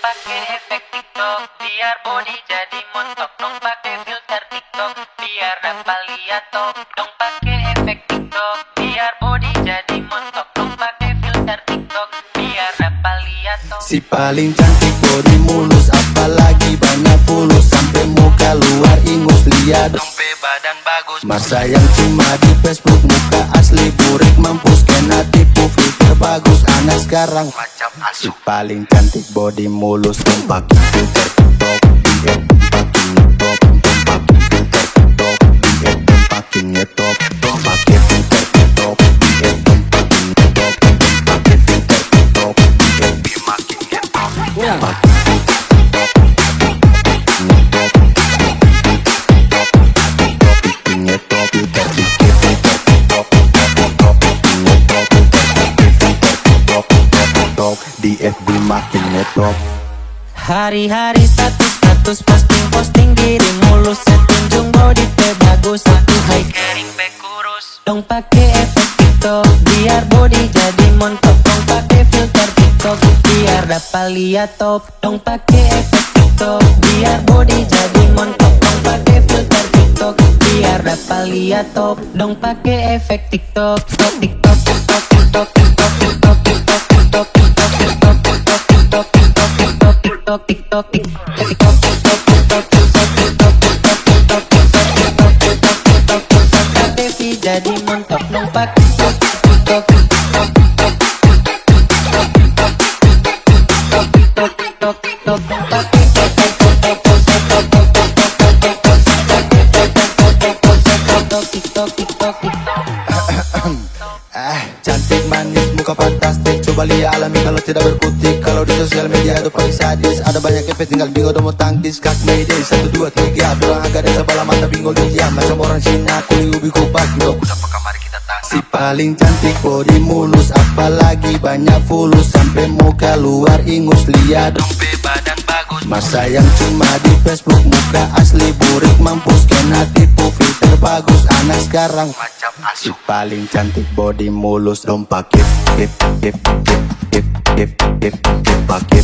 pakai efek TikTok biar body jadi montok. Dong pakai filter TikTok biar dapat lihat top. Dong pakai efek TikTok biar body jadi montok. Dong pakai filter TikTok biar dapat lihat top. Si paling cantik body mulus, apalagi banyak fulus, sampai muka luar ingus, lihat Dong pe badan bagus. masa yang cuma di Facebook, muka asli burik mampus, kena tipu filter bagus anak sekarang Macam Si asuh. paling cantik body mulus, dong pakai filter TikTok, diet pakai ngetop, dong pakai filter TikTok, diet dong pakai ngetop, dong pakai filter TikTok, diet dong pakai ngetop, dong pakai filter TikTok, diet Makin ngetop. pakai filter TikTok, ngetop, bikin ngetop, filter dikit, filter TikTok, ngetop, di FB makin ngetop. Hari-hari status posting diri mulus, setunjung body pe bagus, aku high kering pe kurus. Dong pakai efek TikTok biar body jadi montok. Dong pakai filter TikTok biar dapat lihat top. Dong pakai efek TikTok biar body jadi montok. Dong pakai filter TikTok biar dapat lihat top. Dong pakai efek TikTok, TikTok, TikTok, TikTok, TikTok, TikTok, TikTok, TikTok, TikTok, TikTok, TikTok, TikTok, TikTok, TikTok, TikTok, TikTok, jadi mentok dong pakai TikTok, TikTok, TikTok, TikTok, dong pakai TikTok, TikTok. Cantik manis muka fantastik, coba lihat alami kalau tidak berkutik. Kalau di sosial media itu paling sadis, ada banyak efek tinggal bingo mau tangkis. Kak media 1, 2, 3 bilang agak desa bala mata bingo dia macam orang Cina kuli ubi kubak dok. Mari kita tangkap. Si paling cantik body mulus, apalagi banyak fulus, sampai muka luar ingus, lihat Dong pe badan bagus. masa yang cuma di Facebook, muka asli burik mampus, kena tipu filter bagus anak sekarang Macam Si asuh. paling cantik body mulus, dong pakai pakai